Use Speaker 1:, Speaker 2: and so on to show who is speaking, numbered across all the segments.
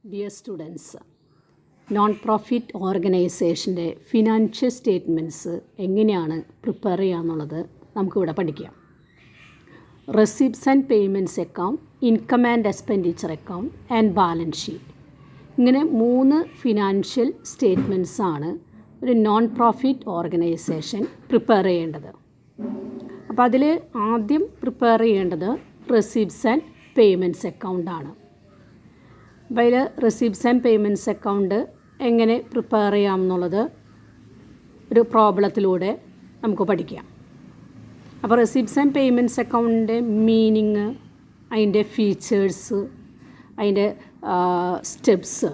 Speaker 1: Dear students, non profit ഓർഗനൈസേഷൻ്റെ financial statements എങ്ങനെയാണ് prepare ചെയ്യാന്നുള്ളത് നമുക്കിവിടെ പഠിക്കാം. Receipts and payments account, income and expenditure account and balance sheet. ഇങ്ങനെ 3 ഫിനാൻഷ്യൽ സ്റ്റേറ്റ്മെൻറ്റ്സാണ് ഒരു നോൺ പ്രോഫിറ്റ് ഓർഗനൈസേഷൻ പ്രിപ്പയർ ചെയ്യേണ്ടത്. അപ്പോൾ അതിൽ ആദ്യം പ്രിപ്പയർ ചെയ്യേണ്ടത് റെസിപ്റ്റ്സ് ആൻഡ് പേയ്മെൻറ്റ്സ് അക്കൗണ്ടാണ്. അപ്പോൾ അതിൽ റെസിപ്റ്റ്സ് ആൻഡ് പേയ്മെൻറ്റ്സ് അക്കൗണ്ട് എങ്ങനെ പ്രിപ്പയർ ചെയ്യാം എന്നുള്ളത് ഒരു പ്രോബ്ലത്തിലൂടെ നമുക്ക് പഠിക്കാം. അപ്പോൾ റെസിപ്റ്റ്സ് ആൻഡ് പേയ്മെൻറ്റ്സ് അക്കൗണ്ടിൻ്റെ മീനിങ്, അതിൻ്റെ ഫീച്ചേഴ്സ്, അതിൻ്റെ സ്റ്റെപ്സ്,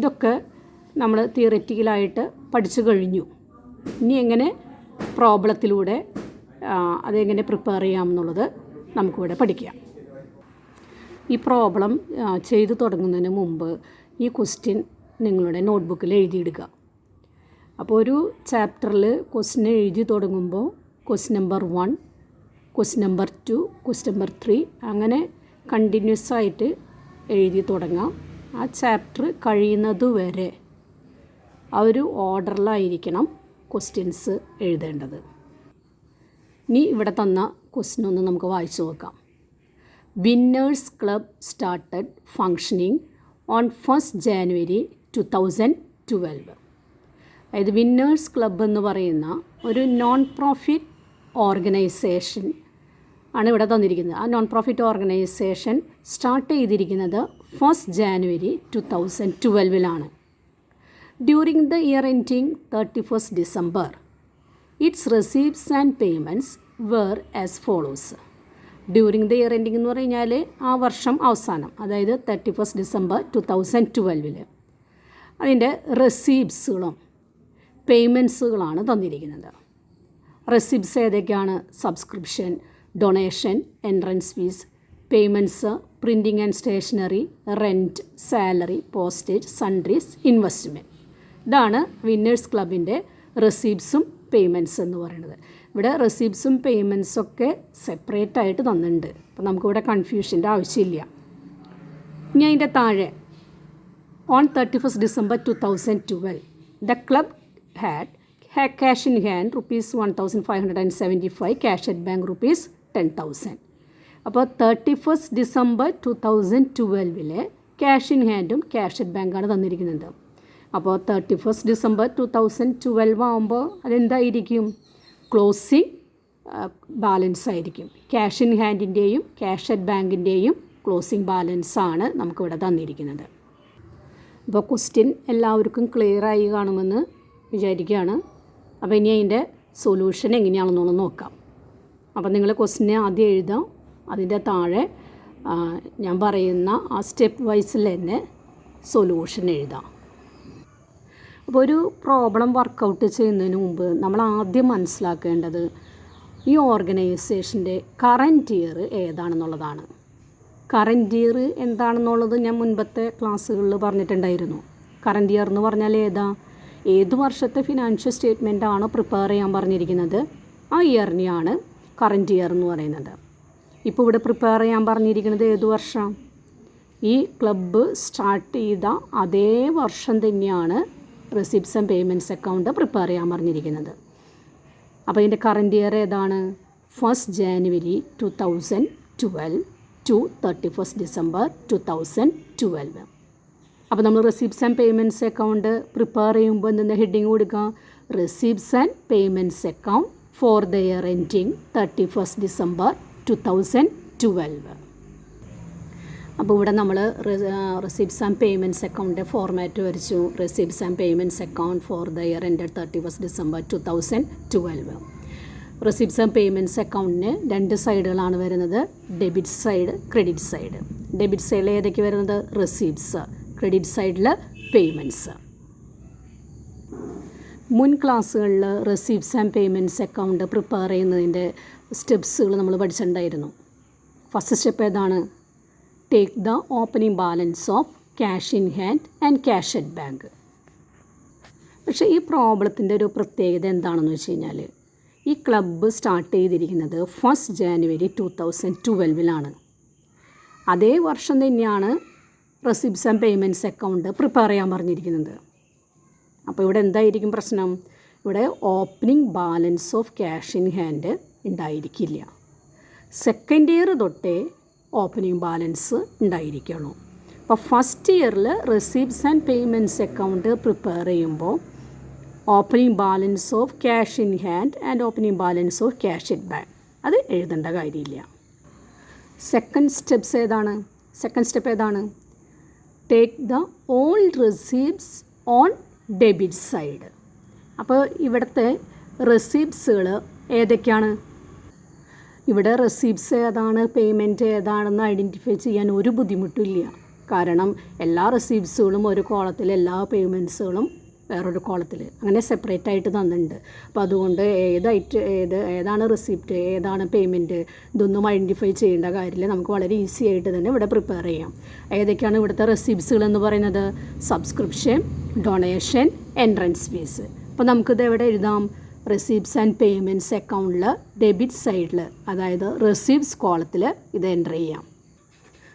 Speaker 1: ഇതൊക്കെ നമ്മൾ തിയററ്റിക്കലായിട്ട് പഠിച്ചു കഴിഞ്ഞു. ഇനി എങ്ങനെ പ്രോബ്ലത്തിലൂടെ അതെങ്ങനെ പ്രിപ്പയർ ചെയ്യാം എന്നുള്ളത് നമുക്കിവിടെ പഠിക്കാം. ഈ പ്രോബ്ലം ചെയ്തു തുടങ്ങുന്നതിന് മുമ്പ് ഈ ക്വസ്റ്റ്യൻ നിങ്ങളുടെ നോട്ട്ബുക്കിൽ എഴുതിയിടുക. അപ്പോൾ ഒരു ചാപ്റ്ററിൽ ക്വസ്റ്റ്യൻ എഴുതി തുടങ്ങുമ്പോൾ question number 1, question number 2, question number 3 അങ്ങനെ കണ്ടിന്യൂസ് ആയിട്ട് എഴുതി തുടങ്ങാം. ആ ചാപ്റ്റർ കഴിയുന്നതുവരെ ആ ഒരു ഓർഡറിലായിരിക്കണം ക്വസ്റ്റ്യൻസ് എഴുതേണ്ടത്. ഇനി ഇവിടെ തന്ന ക്വസ്റ്റ്യൻ ഒന്ന് നമുക്ക് വായിച്ചു നോക്കാം. Winners club started functioning on 1st January 2012. അതായത് വിന്നേഴ്സ് ക്ലബ്ബ് എന്ന് പറയുന്ന ഒരു നോൺ പ്രോഫിറ്റ് ഓർഗനൈസേഷൻ ആണ് ഇവിടെ തന്നിരിക്കുന്നത്. ആ നോൺ പ്രോഫിറ്റ് ഓർഗനൈസേഷൻ സ്റ്റാർട്ട് ചെയ്തിരിക്കുന്നത് 1st January 2012 during the year ending 31st December. It's receipts and payments were as follows. During the year ending എന്ന് പറഞ്ഞാൽ ആ വർഷം അവസാനം, അതായത് 31st December 2012 അതിൻ്റെ റെസിപ്റ്റ്സുകളും പേയ്മെൻറ്റ്സുകളാണ് തന്നിരിക്കുന്നത്. റെസിപ്റ്റ്സ് ഏതൊക്കെയാണ്? Subscription, donation, entrance fees. Payments printing and stationery, rent, salary, postage, sundries, investment. ഇതാണ് വിന്നേഴ്സ് ക്ലബിൻ്റെ റെസിപ്റ്റ്സും പേയ്മെൻറ്റ്സ് എന്ന് പറയുന്നത്. ഇവിടെ റെസിപ്റ്റ്സും പേയ്മെൻറ്റ്സൊക്കെ സെപ്പറേറ്റ് ആയിട്ട് തന്നിട്ടുണ്ട്. അപ്പോൾ നമുക്കിവിടെ കൺഫ്യൂഷൻ്റെ ആവശ്യമില്ല. ഇനി അതിൻ്റെ താഴെ on 31st December 2012 the club had cash in hand ₹1,575, cash at bank ₹10,000. അപ്പോൾ 31st December 2012 ക്യാഷ് ഇൻ ഹാൻഡും ക്യാഷ് അറ്റ് ബാങ്കാണ് തന്നിരിക്കുന്നത്. അപ്പോൾ 31st December 2012 ആകുമ്പോൾ അതെന്തായിരിക്കും? ക്ലോസിംഗ് ബാലൻസ് ആയിരിക്കും. ക്യാഷ് ഇൻ ഹാൻഡിൻ്റെയും ക്യാഷ് അറ്റ് ബാങ്കിൻ്റെയും ക്ലോസിംഗ് ബാലൻസാണ് നമുക്കിവിടെ തന്നിരിക്കുന്നത്. അപ്പോൾ ക്വസ്റ്റ്യൻ എല്ലാവർക്കും ക്ലിയറായി കാണുമെന്ന് വിചാരിക്കുകയാണ്. അപ്പോൾ ഇനി അതിൻ്റെ സൊല്യൂഷൻ എങ്ങനെയാണെന്നുള്ളത് നോക്കാം. അപ്പോൾ നിങ്ങൾ ക്വസ്റ്റ്യനെ ആദ്യം എഴുതാം, അതിൻ്റെ താഴെ ഞാൻ പറയുന്ന ആ സ്റ്റെപ്പ് വൈസിൽ തന്നെ സൊല്യൂഷൻ എഴുതാം. അപ്പോൾ ഒരു പ്രോബ്ലം വർക്കൗട്ട് ചെയ്യുന്നതിന് മുമ്പ് നമ്മൾ ആദ്യം മനസ്സിലാക്കേണ്ടത് ഈ ഓർഗനൈസേഷൻ്റെ കറൻറ്റ് ഇയർ ഏതാണെന്നുള്ളതാണ്. കറൻറ്റ് ഇയർ എന്താണെന്നുള്ളത് ഞാൻ മുൻപത്തെ ക്ലാസ്സുകളിൽ പറഞ്ഞിട്ടുണ്ടായിരുന്നു. കറൻറ്റ് ഇയർ എന്ന് പറഞ്ഞാൽ ഏത് വർഷത്തെ ഫിനാൻഷ്യൽ സ്റ്റേറ്റ്മെൻറ്റാണ് പ്രിപ്പയർ ചെയ്യാൻ പറഞ്ഞിരിക്കുന്നത്, ആ ഇയറിനെയാണ് കറൻറ്റ് ഇയർ എന്ന് പറയുന്നത്. ഇപ്പോൾ ഇവിടെ പ്രിപ്പയർ ചെയ്യാൻ പറഞ്ഞിരിക്കുന്നത് ഏത് വർഷം? ഈ ക്ലബ്ബ് സ്റ്റാർട്ട് ചെയ്ത അതേ വർഷം തന്നെയാണ് receipts and payments account prepare ചെയ്യാൻ പറഞ്ഞിരിക്കുന്നത്. അപ്പോൾ ഇതിൻ്റെ കറൻറ്റ് ഇയർ ഏതാണ്? 1st January 2012 to 31st December 2012. അപ്പോൾ നമ്മൾ receipts and payments account prepare ചെയ്യുമ്പോൾ എന്തെന്ന് ഹെഡിങ് കൊടുക്കുക? Receipts and payments account for the year ending 31st December 2012. അപ്പോൾ ഇവിടെ നമ്മൾ റെസിപ്റ്റ്സ് ആൻഡ് പേയ്മെൻറ്റ്സ് അക്കൗണ്ടിൻ്റെ ഫോർമാറ്റ് വരച്ചു. Receipts and payments account for the year ended 31st December 2012. Receipts and payments അക്കൗണ്ടിന് 2 സൈഡുകളാണ് വരുന്നത്, debit side, credit side. Debit സൈഡിൽ ഏതൊക്കെ വരുന്നത്? റെസിപ്റ്റ്സ്. ക്രെഡിറ്റ് സൈഡിൽ പേയ്മെൻറ്റ്സ്. മുൻ ക്ലാസ്സുകളിൽ receipts and payments account prepare ചെയ്യുന്നതിൻ്റെ സ്റ്റെപ്സുകൾ നമ്മൾ പഠിച്ചിട്ടുണ്ടായിരുന്നു. ഫസ്റ്റ് സ്റ്റെപ്പ് ഏതാണ്? Take the opening balance of cash in hand and cash at bank. പക്ഷേ ഈ പ്രോബ്ലത്തിൻ്റെ ഒരു പ്രത്യേകത എന്താണെന്ന് വെച്ച് കഴിഞ്ഞാൽ ഈ ക്ലബ്ബ് സ്റ്റാർട്ട് ചെയ്തിരിക്കുന്നത് 1st January 2012 അതേ വർഷം തന്നെയാണ് receipts and payments account prepare ചെയ്യാൻ പറഞ്ഞിരിക്കുന്നത്. അപ്പോൾ ഇവിടെ എന്തായിരിക്കും പ്രശ്നം? ഇവിടെ opening balance of cash in hand ഉണ്ടായിരിക്കില്ല. സെക്കൻഡ് ഇയർ തൊട്ടേ ഓപ്പണിംഗ് ബാലൻസ് ഉണ്ടായിരിക്കണം. അപ്പോൾ ഫസ്റ്റ് ഇയറിൽ receipts and payments account prepare ചെയ്യുമ്പോൾ opening balance of cash in hand and opening balance of cash in bank അത് എഴുതേണ്ട കാര്യമില്ല. സെക്കൻഡ് സ്റ്റെപ്പ് ഏതാണ്? Take the all receipts on debit side. അപ്പോൾ ഇവിടുത്തെ റെസിപ്റ്റ്സുകൾ ഏതൊക്കെയാണ്? ഇവിടെ റെസിപ്റ്റ്സ് ഏതാണ്, പേയ്മെൻറ്റ് ഏതാണെന്ന് ഐഡൻറ്റിഫൈ ചെയ്യാൻ ഒരു ബുദ്ധിമുട്ടില്ല. കാരണം എല്ലാ റെസിപ്റ്റ്സുകളും ഒരു കോളത്തിൽ, എല്ലാ പേയ്മെൻറ്റ്സുകളും വേറൊരു കോളത്തിൽ, അങ്ങനെ സെപ്പറേറ്റ് ആയിട്ട് തന്നിട്ടുണ്ട്. അപ്പോൾ അതുകൊണ്ട് ഏതാണ് റെസിപ്റ്റ്, ഏതാണ് പേയ്മെൻറ്റ്, ഇതൊന്നും ഐഡൻറ്റിഫൈ ചെയ്യേണ്ട കാര്യമില്ല. നമുക്ക് വളരെ ഈസി ആയിട്ട് തന്നെ ഇവിടെ പ്രിപ്പയർ ചെയ്യാം. ഏതൊക്കെയാണ് ഇവിടുത്തെ റെസിപ്റ്റ്സുകൾ എന്ന് പറയുന്നത്? Subscription, donation, entrance fees. അപ്പോൾ നമുക്കിത് എവിടെ എഴുതാം? റെസിപ്റ്റ്സ് ആൻഡ് പേയ്മെൻറ്റ്സ് അക്കൗണ്ടിൽ ഡെബിറ്റ് സൈഡിൽ, അതായത് റെസിപ്റ്റ്സ് കോളത്തിൽ ഇത് എൻ്റർ ചെയ്യാം.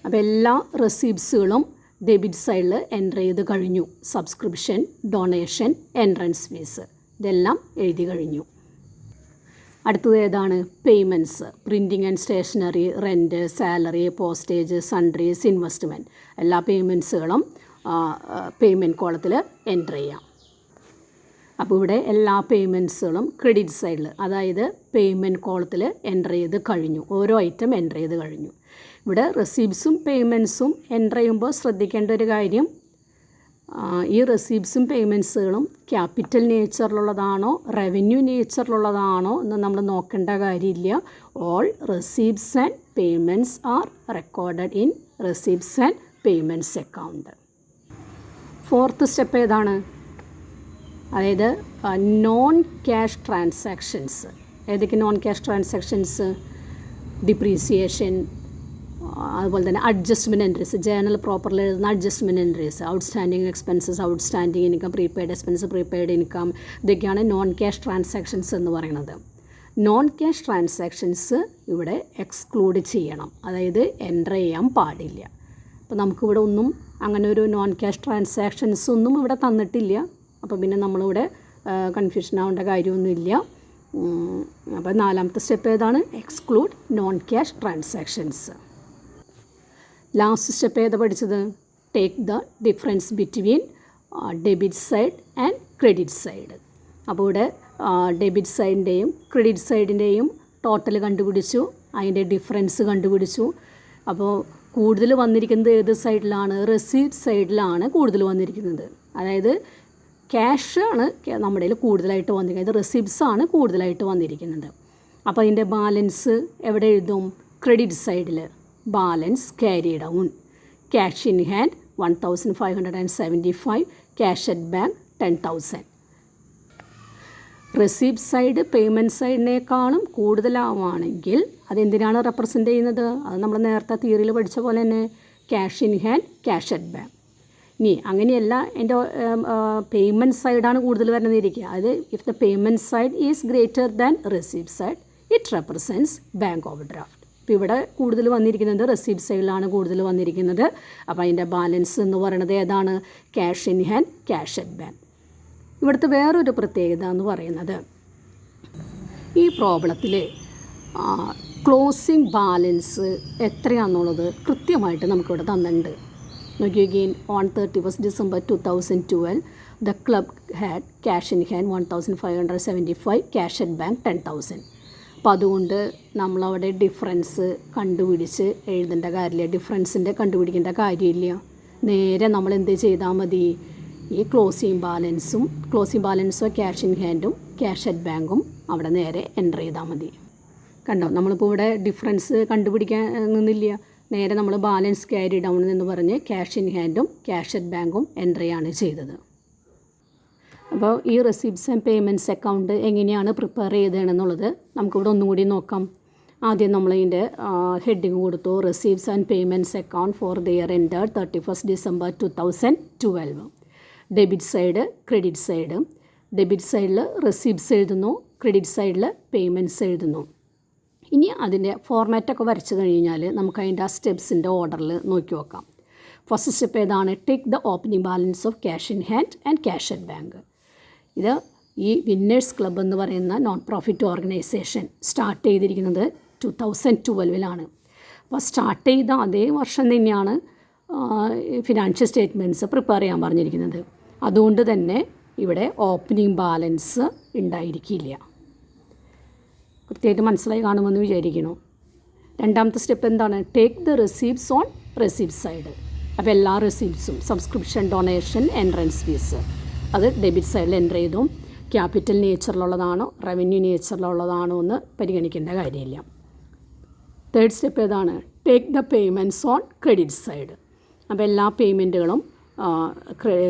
Speaker 1: അപ്പോൾ എല്ലാ റെസിപ്റ്റ്സുകളും ഡെബിറ്റ് സൈഡിൽ എൻ്റർ ചെയ്ത് കഴിഞ്ഞു. സബ്സ്ക്രിപ്ഷൻ, ഡൊണേഷൻ, എൻട്രൻസ് ഫീസ് ഇതെല്ലാം എഴുതി കഴിഞ്ഞു. അടുത്തത് ഏതാണ്? Payments. Printing and stationery, rent, salary, postage, sundries, investment എല്ലാ പേയ്മെൻറ്റ്സുകളും പേയ്മെൻറ്റ് കോളത്തിൽ എൻ്റർ ചെയ്യാം. അപ്പോൾ ഇവിടെ എല്ലാ പേയ്മെൻറ്റ്സുകളും ക്രെഡിറ്റ് സൈഡിൽ, അതായത് പേയ്മെൻറ്റ് കോളത്തിൽ എൻ്റർ ചെയ്ത് കഴിഞ്ഞു. ഓരോ ഐറ്റം എൻ്റർ ചെയ്ത് കഴിഞ്ഞു. ഇവിടെ റെസിപ്റ്റ്സും പേയ്മെൻറ്റ്സും എൻ്റർ ചെയ്യുമ്പോൾ ശ്രദ്ധിക്കേണ്ട ഒരു കാര്യം, ഈ റെസിപ്റ്റ്സും പേയ്മെൻറ്റ്സുകളും ക്യാപിറ്റൽ നേച്ചറിലുള്ളതാണോ റവന്യൂ നേച്ചറിലുള്ളതാണോ എന്ന് നമ്മൾ നോക്കേണ്ട കാര്യമില്ല. All receipts and payments R recorded in receipts and payments account. Fourth step ഏതാണ്? അതായത് നോൺ ക്യാഷ് ട്രാൻസാക്ഷൻസ്. ഏതൊക്കെ നോൺ ക്യാഷ് ട്രാൻസാക്ഷൻസ്? ഡിപ്രീസിയേഷൻ, അതുപോലെ തന്നെ അഡ്ജസ്റ്റ്മെൻറ്റ് എൻട്രീസ്, ജേണൽ പ്രോപ്പറിൽ എഴുതുന്ന adjustment entries, outstanding expenses, outstanding income, prepaid expense, prepaid income, ഇതൊക്കെയാണ് non cash transactions എന്ന് പറയുന്നത്. Non cash transactions ഇവിടെ എക്സ്ക്ലൂഡ് ചെയ്യണം, അതായത് എൻ്റർ ചെയ്യാൻ പാടില്ല. അപ്പോൾ നമുക്കിവിടെ ഒന്നും അങ്ങനെ ഒരു നോൺ ക്യാഷ് ട്രാൻസാക്ഷൻസ് ഒന്നും ഇവിടെ തന്നിട്ടില്ല. അപ്പോൾ പിന്നെ നമ്മളിവിടെ കൺഫ്യൂഷൻ ആവേണ്ട കാര്യമൊന്നുമില്ല. അപ്പോൾ നാലാമത്തെ സ്റ്റെപ്പ് ഏതാണ്? Exclude non cash transactions. Last step ഏതാ പഠിച്ചത്? Take the difference between debit side and credit side. അപ്പോൾ ഇവിടെ ഡെബിറ്റ് സൈഡിൻ്റെയും ക്രെഡിറ്റ് സൈഡിൻ്റെയും ടോട്ടൽ കണ്ടുപിടിച്ചു, അതിൻ്റെ ഡിഫറൻസ് കണ്ടുപിടിച്ചു. അപ്പോൾ കൂടുതൽ വന്നിരിക്കുന്നത് ഏത് സൈഡിലാണ്? റെസീപ്റ്റ് സൈഡിലാണ് കൂടുതൽ വന്നിരിക്കുന്നത്. അതായത് ക്യാഷ് ആണ് നമ്മുടെ കയ്യിൽ കൂടുതലായിട്ട് വന്നിരിക്കുന്നത്, റെസിപ്റ്റ്സ് ആണ് കൂടുതലായിട്ട് വന്നിരിക്കുന്നത്. അപ്പോൾ അതിൻ്റെ ബാലൻസ് എവിടെ എഴുതും? ക്രെഡിറ്റ് സൈഡിൽ balance carry down. Cash in hand 1575, cash at bank 10,000. Receipt side payment സൈഡിനേക്കാളും കൂടുതലാവുകയാണെങ്കിൽ അതെന്തിനാണ് റെപ്രസെൻ്റ് ചെയ്യുന്നത്? അത് നമ്മൾ നേരത്തെ തിയറിയിൽ പഠിച്ച പോലെ തന്നെ cash in hand, cash at bank. ഇനി അങ്ങനെയല്ല, എൻ്റെ പേയ്മെൻറ്റ് സൈഡാണ് കൂടുതൽ വരുന്നതിരിക്കുക. അത് if the payment side is greater than receipt side it represents bank over draft. അപ്പോൾ ഇവിടെ കൂടുതൽ വന്നിരിക്കുന്നത് റെസിപ്റ്റ് സൈഡിലാണ് കൂടുതൽ വന്നിരിക്കുന്നത്. അപ്പോൾ അതിൻ്റെ ബാലൻസ് എന്ന് പറയുന്നത് ഏതാണ്? Cash in hand, cash at bank. ഇവിടുത്തെ വേറൊരു പ്രത്യേകത എന്ന് പറയുന്നത്, ഈ പ്രോബ്ലത്തിൽ ക്ലോസിംഗ് ബാലൻസ് എത്രയാണെന്നുള്ളത് കൃത്യമായിട്ട് നമുക്കിവിടെ തന്നിട്ടുണ്ട്. Again, on 31st December 2012, the club had cash in hand 1575, cash at bank 10,000. അപ്പോൾ അതുകൊണ്ട് നമ്മളവിടെ ഡിഫറൻസ് കണ്ടുപിടിച്ച് എഴുതേണ്ട കാര്യമില്ല, ഡിഫറൻസിൻ്റെ കണ്ടുപിടിക്കേണ്ട കാര്യമില്ല. നേരെ നമ്മൾ എന്ത് ചെയ്താൽ മതി? ഈ ക്ലോസിംഗ് ബാലൻസോ ക്യാഷ് ഇൻ ഹാൻഡും ക്യാഷ് അറ്റ് ബാങ്കും അവിടെ നേരെ എൻ്റർ ചെയ്താൽ മതി. കണ്ടോ, നമ്മളിപ്പോൾ ഇവിടെ ഡിഫറൻസ് കണ്ടുപിടിക്കാൻ നിന്നില്ല, നേരെ നമ്മൾ ബാലൻസ് ക്യാരി ഡൗൺ എന്ന് പറഞ്ഞ് ക്യാഷ് ഇൻ ഹാൻഡും ക്യാഷ് അറ്റ് ബാങ്കും എൻ്റർ ചെയ്യാണ് ചെയ്തത്. അപ്പോൾ ഈ റെസിപ്റ്റ്സ് ആൻഡ് പേയ്മെൻറ്റ്സ് അക്കൗണ്ട് എങ്ങനെയാണ് പ്രിപ്പയർ ചെയ്തതെന്നുള്ളത് നമുക്കിവിടെ ഒന്നും കൂടി നോക്കാം. ആദ്യം നമ്മളിതിൻ്റെ ഹെഡിങ് കൊടുത്തു, receipts and payments account for the year ended 31st December 2012. Debit side, credit side. Debit സൈഡിൽ റെസിപ്റ്റ്സ് എഴുതുന്നു, ക്രെഡിറ്റ് സൈഡിൽ പേയ്മെൻറ്റ്സ് എഴുതുന്നു. ഇനി അതിൻ്റെ ഫോർമാറ്റൊക്കെ വരച്ച് കഴിഞ്ഞാൽ നമുക്ക് അതിൻ്റെ ആ സ്റ്റെപ്സിൻ്റെ ഓർഡറിൽ നോക്കി നോക്കാം. ഫസ്റ്റ് സ്റ്റെപ്പ് ഏതാണ്? Take the opening balance of cash in hand and cash at bank. ഇത് ഈ വിന്നേഴ്സ് ക്ലബ്ബ് എന്ന് പറയുന്ന നോൺ പ്രോഫിറ്റ് ഓർഗനൈസേഷൻ സ്റ്റാർട്ട് ചെയ്തിരിക്കുന്നത് 2012 അപ്പോൾ സ്റ്റാർട്ട് ചെയ്ത അതേ വർഷം തന്നെയാണ് ഫിനാൻഷ്യൽ സ്റ്റേറ്റ്മെൻറ്റ്സ് പ്രിപ്പയർ ചെയ്യാൻ പറഞ്ഞിരിക്കുന്നത്. അതുകൊണ്ട് തന്നെ ഇവിടെ ഓപ്പണിംഗ് ബാലൻസ് ഉണ്ടായിരിക്കില്ല. കൃത്യമായിട്ട് മനസ്സിലായി കാണുമെന്ന് വിചാരിക്കുന്നു. രണ്ടാമത്തെ സ്റ്റെപ്പ് എന്താണ്? Take the receipts on receipt side. അപ്പോൾ എല്ലാ റെസീപ്റ്റ്സും സബ്സ്ക്രിപ്ഷൻ, ഡൊണേഷൻ, എൻട്രൻസ് ഫീസ് അത് ഡെബിറ്റ് സൈഡിൽ എൻ്റർ ചെയ്തു. ക്യാപിറ്റൽ നേച്ചറിലുള്ളതാണോ റവന്യൂ നേച്ചറിലുള്ളതാണോ എന്ന് പരിഗണിക്കേണ്ട കാര്യമില്ല. തേർഡ് സ്റ്റെപ്പ് ഏതാണ്? Take the payments on credit side. അപ്പോൾ എല്ലാ പേയ്മെൻറ്റുകളും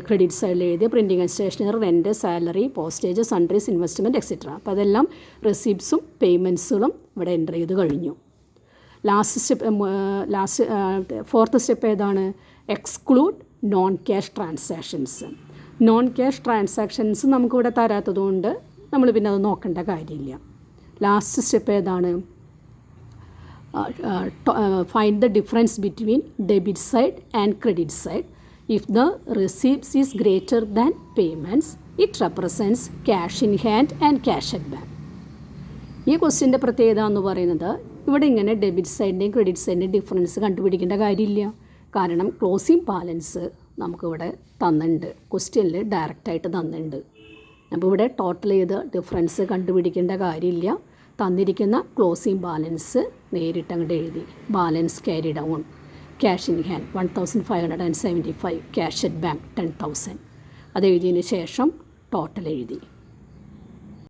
Speaker 1: ക്രെഡിറ്റ് സൈഡിൽ എഴുതി printing and stationery, rent, salary, postage, sundries, investment etcetera. അപ്പോൾ അതെല്ലാം റെസിപ്റ്റ്സും പേയ്മെൻറ്റ്സുകളും ഇവിടെ എൻ്റർ ചെയ്ത് കഴിഞ്ഞു. ഫോർത്ത് സ്റ്റെപ്പ് ഏതാണ്? Exclude non cash transactions. Non cash transactions നമുക്കിവിടെ തരാത്തതുകൊണ്ട് നമ്മൾ പിന്നെ അത് നോക്കേണ്ട കാര്യമില്ല. ലാസ്റ്റ് സ്റ്റെപ്പ് ഏതാണ്? Find the difference between debit side and credit side. If the receipts is greater than payments it represents cash in hand and cash at bank. ഈ ക്വസ്റ്റ്യൻ്റെ പ്രത്യേകത എന്ന് പറയുന്നത് ഇവിടെ ഇങ്ങനെ ഡെബിറ്റ് സൈഡിൻ്റെയും ക്രെഡിറ്റ് സൈഡിൻ്റെയും ഡിഫറൻസ് കണ്ടുപിടിക്കേണ്ട കാര്യമില്ല. കാരണം ക്ലോസിംഗ് ബാലൻസ് നമുക്കിവിടെ തന്നിട്ടുണ്ട്, ക്വസ്റ്റ്യനിൽ ഡയറക്റ്റായിട്ട് തന്നിട്ടുണ്ട്. അപ്പോൾ ഇവിടെ ടോട്ടൽ ചെയ്ത് ഡിഫറൻസ് കണ്ടുപിടിക്കേണ്ട കാര്യമില്ല. തന്നിരിക്കുന്ന ക്ലോസിംഗ് ബാലൻസ് നേരിട്ട് അങ്ങോട്ട് എഴുതി. Balance carried on cash in hand 1575, cash at bank 10,000. അത് എഴുതിയതിന് ശേഷം ടോട്ടൽ എഴുതി.